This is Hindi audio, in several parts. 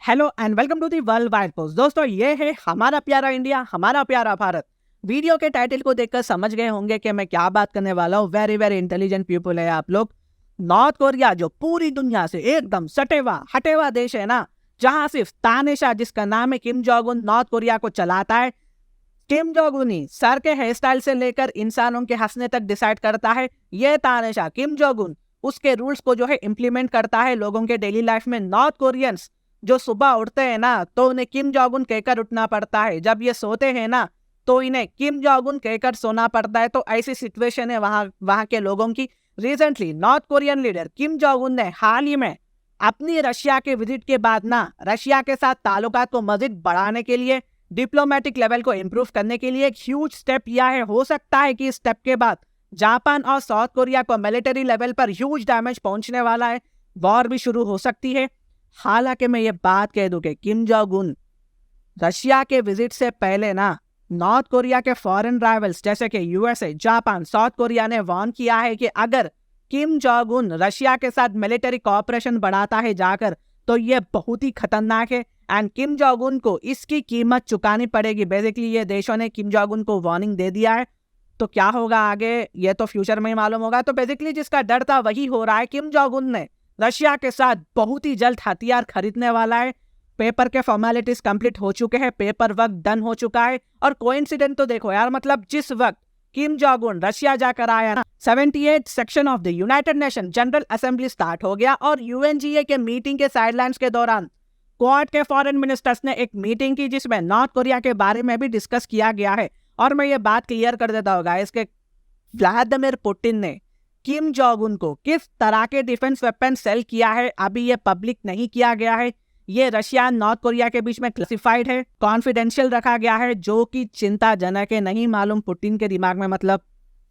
Hello and welcome to the world wide post. दोस्तों, ये है हमारा प्यारा इंडिया, हमारा प्यारा भारत। वीडियो के टाइटल को देखकर समझ गए होंगे कि मैं क्या बात करने वाला हूँ। वेरी वेरी इंटेलिजेंट पीपल है आप लोग। नॉर्थ कोरिया जो पूरी दुनिया से एकदम सटेवा हटेवा देश है ना, जहां सिर्फ तानेशाह जिसका नाम है Kim Jong Un north Korea को चलाता है। किम जोंग उन ही सर के हेयर स्टाइल से लेकर इंसानों के हंसने तक डिसाइड करता है। ये तानेशाह किम जोंग उन उसके रूल्स को जो है इम्प्लीमेंट करता है लोगों के डेली लाइफ में। नॉर्थ कोरियंस जो सुबह उठते हैं ना, तो उन्हें किम जोंग उन कहकर उठना पड़ता है। जब ये सोते हैं ना, तो इन्हें किम जोंग उन कहकर सोना पड़ता है। तो ऐसी सिचुएशन है वहां के लोगों की। Recently north Korean leader Kim Jong Un ने हाल ही में अपनी रशिया के विजिट के बाद ना, रशिया के साथ ताल्लुकात को मजीद बढ़ाने के लिए, डिप्लोमेटिक लेवल को इम्प्रूव करने के लिए एक ह्यूज स्टेप लिया है। हो सकता है कि इस स्टेप के बाद जापान और साउथ कोरिया को मिलिट्री लेवल पर ह्यूज डैमेज पहुंचने वाला है। वॉर भी शुरू हो सकती है। हालांकि मैं ये बात कह दूं कि किम जोंग उन रशिया के विजिट से पहले ना, नॉर्थ कोरिया के फॉरेन राइवल्स जैसे कि यूएसए, जापान, साउथ कोरिया ने वार्न किया है कि अगर किम जोंग उन रशिया के साथ मिलिट्री कोऑपरेशन बढ़ाता है जाकर, तो ये बहुत ही खतरनाक है एंड किम जोंग उन को इसकी कीमत चुकानी पड़ेगी। बेसिकली ये देशों ने किम जोंग उन को वार्निंग दे दिया है। तो क्या होगा आगे, ये तो फ्यूचर में ही मालूम होगा। तो बेसिकली जिसका डर था वही हो रहा है। किम जोंग उन ने रशिया के साथ बहुत ही जल्द हथियार खरीदने वाला है। पेपर के फॉर्मेलिटीज कंप्लीट हो चुके हैं, पेपर वर्क डन हो चुका है। और कोइंसिडेंट तो देखो यार, मतलब जिस वक्त किम जोंग उन रशिया जाकर आया ना, 78 section of the United nation general assembly start हो गया। और यूएनजीए के मीटिंग के साइडलाइंस के दौरान क्वाड के फॉरेन मिनिस्टर्स ने एक मीटिंग की जिसमें नॉर्थ कोरिया के बारे में भी डिस्कस किया गया है। और मैं ये बात क्लियर कर देता हूँ गाइस कि व्लादिमीर पुतिन ने किम जोंग उन को किस तरह के डिफेंस वेपन सेल किया है, अभी ये पब्लिक नहीं किया गया है। ये रशिया नॉर्थ कोरिया के बीच में क्लासिफाइड है, कॉन्फिडेंशियल रखा गया है, जो कि चिंताजनक है। नहीं मालूम पुतिन के दिमाग में मतलब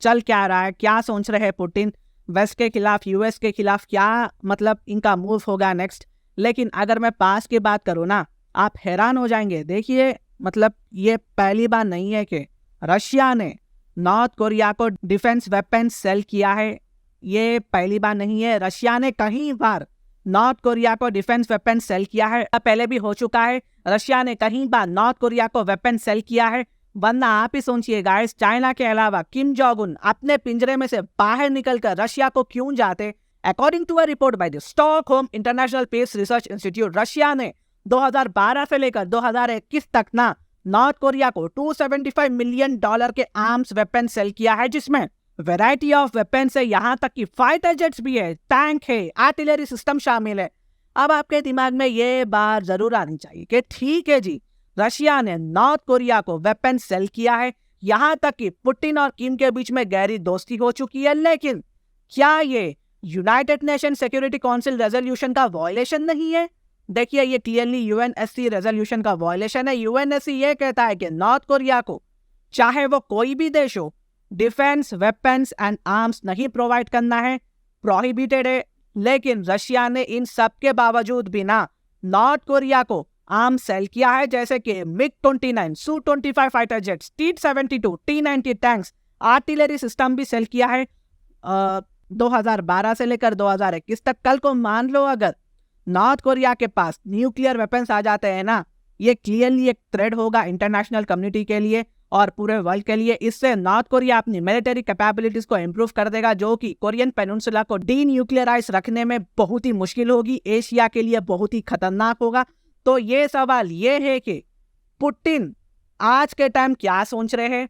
चल क्या रहा है, क्या सोच रहे हैं पुतिन। वेस्ट के खिलाफ, यूएस के खिलाफ क्या मतलब इनका मूव होगा नेक्स्ट। लेकिन अगर मैं पास की बात करूँ ना, आप हैरान हो जाएंगे। देखिए, मतलब ये पहली बार नहीं है कि रशिया ने नॉर्थ कोरिया को डिफेंस वेपन सेल किया है। ये पहली बार नहीं है। रशिया ने कई बार नॉर्थ कोरिया को डिफेंस वेपन सेल किया है, पहले भी हो चुका है। रशिया ने कई बार नॉर्थ कोरिया को वेपन सेल किया है। वरना आप ही सोचिए गाइस, चाइना के अलावा किम जोंग उन अपने पिंजरे में से बाहर निकलकर रशिया को क्यों जाते। According to a report by the Stockholm international peace research institute, Russia ने 2012 से लेकर 2021 तक ना नॉर्थ कोरिया को $275 मिलियन के आर्म्स वेपन सेल किया है, जिसमें वैरायटी ऑफ वेपन्स है, यहाँ तक कि फाइटर जेट्स भी है, टैंक है, आर्टिलरी सिस्टम शामिल है। अब आपके दिमाग में ये बात जरूर आनी चाहिए कि ठीक है जी, रशिया ने नॉर्थ कोरिया को वेपन सेल किया है, यहाँ तक कि पुतिन और किम के बीच में गहरी दोस्ती हो चुकी है। लेकिन क्या ये United nation security council resolution का वायलेशन नहीं है? देखिए, ये क्लियरली यूएनएससी रेजोल्यूशन का वायलेशन है। यूएनएससी ये कहता है कि नॉर्थ कोरिया को, चाहे वो कोई भी देश हो, डिफेंस वेपन्स एंड आर्म्स नहीं प्रोवाइड करना है, प्रोहिबिटेड है। लेकिन रशिया ने इन सब के बावजूद भी ना नॉर्थ कोरिया को आर्म्स सेल किया है, जैसे कि MiG-29, Su-25 fighter jets, T-72, T-90 tanks, artillery system भी सेल किया है 2012 से लेकर 2021 तक। कल को मान लो अगर नॉर्थ कोरिया के पास न्यूक्लियर वेपन्स आ जाते हैं ना, ये क्लियरली एक थ्रेट होगा इंटरनेशनल कम्युनिटी के लिए और पूरे वर्ल्ड के लिए। इससे नॉर्थ कोरिया अपनी मिलिट्री कैपेबिलिटीज को इंप्रूव कर देगा, जो कि कोरियन पेनिनसुला को डीन्यूक्लियराइज रखने में बहुत ही मुश्किल होगी, एशिया के लिए बहुत ही खतरनाक होगा। तो ये सवाल ये है कि पुतिन आज के टाइम क्या सोच रहे हैं।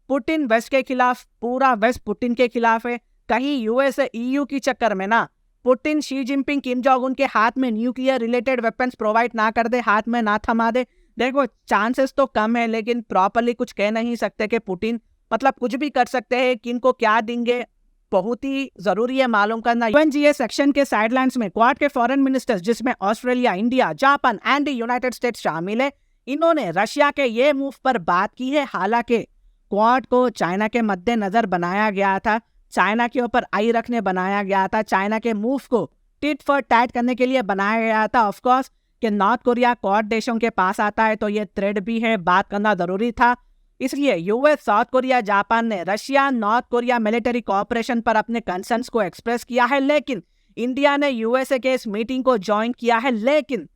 पुतिन वेस्ट के खिलाफ, पूरा वेस्ट पुतिन के खिलाफ है। कहीं यूएसए ईयू की चक्कर में ना Putin Xi Jinping Kim Jong Un के हाथ में न्यूक्लियर रिलेटेड वेपन्स प्रोवाइड ना कर दे, हाथ में ना थमा दे। देखो, चांसेस तो कम है, लेकिन प्रॉपरली कुछ कह नहीं सकते कि पुतिन मतलब कुछ भी कर सकते हैं। किनको क्या देंगे, बहुत ही जरूरी है मालूम करना। यूएनजीए सेक्शन के साइडलाइंस में क्वाड के फॉरेन मिनिस्टर्स, जिसमें Australia, India, Japan and United states शामिल है, इन्होंने रशिया के ये मूव पर बात की है। हालांकि क्वाड को चाइना के मद्देनजर बनाया गया था, चाइना के ऊपर आई रखने बनाया गया था, चाइना के मूव को टिट फॉर टैट करने के लिए बनाया गया था। ऑफ कोर्स कि नॉर्थ कोरिया क्वाड देशों के पास आता है तो ये थ्रेट भी है, बात करना जरूरी था। इसलिए यूएस, साउथ कोरिया, जापान ने Russia north Korea military cooperation पर अपने कंसर्न्स को एक्सप्रेस किया है। लेकिन इंडिया ने यूएसए के इस मीटिंग को ज्वाइन किया है, लेकिन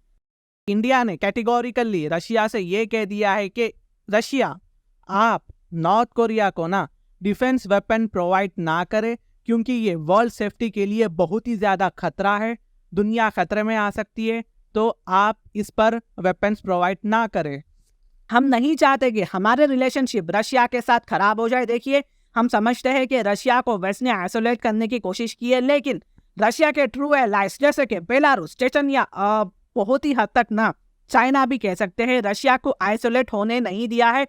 इंडिया ने कैटेगोरिकली रशिया से ये कह दिया है कि रशिया, आप नॉर्थ कोरिया को ना डिफेंस वेपन प्रोवाइड ना करे, क्योंकि ये वर्ल्ड सेफ्टी के लिए बहुत ही ज़्यादा खतरा है, दुनिया खतरे में आ सकती है, तो आप इस पर वेपन्स प्रोवाइड ना करें। हम नहीं चाहते कि हमारे रिलेशनशिप रशिया के साथ खराब हो जाए। देखिए, हम समझते हैं कि रशिया को वेस्ट ने आइसोलेट करने की कोशिश की है, लेकिन रशिया के ट्रू एलाइज जैसे कि बेलारूस, चेचनिया, बहुत ही हद तक ना चाइना भी कह सकते हैं, रशिया को आइसोलेट होने नहीं दिया है।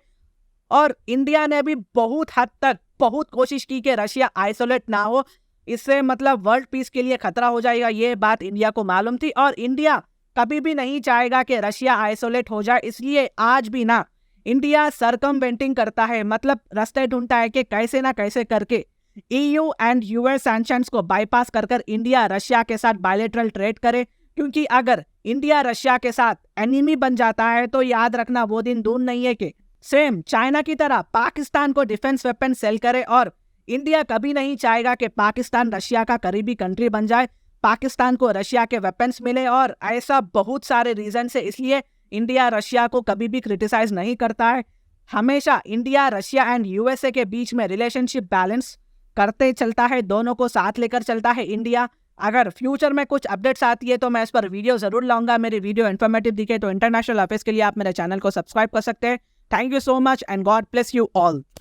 और इंडिया ने भी बहुत हद तक बहुत कोशिश की कि रशिया आइसोलेट ना हो, इससे मतलब वर्ल्ड पीस के लिए खतरा हो जाएगा। ये बात इंडिया को मालूम थी और इंडिया कभी भी नहीं चाहेगा कि रशिया आइसोलेट हो जाए। इसलिए आज भी ना इंडिया सरकमवेंटिंग करता है, मतलब रास्ते ढूंढता है कि कैसे ना कैसे करके EU एंड US सैंक्शंस को बाईपास कर इंडिया रशिया के साथ बायलैटरल ट्रेड करे, क्योंकि अगर इंडिया रशिया के साथ एनिमी बन जाता है तो याद रखना वो दिन दूर नहीं है कि सेम चाइना की तरह पाकिस्तान को डिफेंस वेपन सेल करे। और इंडिया कभी नहीं चाहेगा कि पाकिस्तान रशिया का करीबी कंट्री बन जाए, पाकिस्तान को रशिया के वेपन्स मिले, और ऐसा बहुत सारे रीजन से। इसलिए इंडिया रशिया को कभी भी क्रिटिसाइज नहीं करता है, हमेशा इंडिया रशिया एंड USA के बीच में रिलेशनशिप बैलेंस करते चलता है, दोनों को साथ लेकर चलता है इंडिया। अगर फ्यूचर में कुछ अपडेट्स आती है तो मैं इस पर वीडियो जरूर लाऊंगा। मेरी वीडियो इन्फॉर्मेटिव दिखे तो इंटरनेशनल अफेयर्स के लिए आप मेरे चैनल को सब्सक्राइब कर सकते हैं। Thank you so much and God bless you all.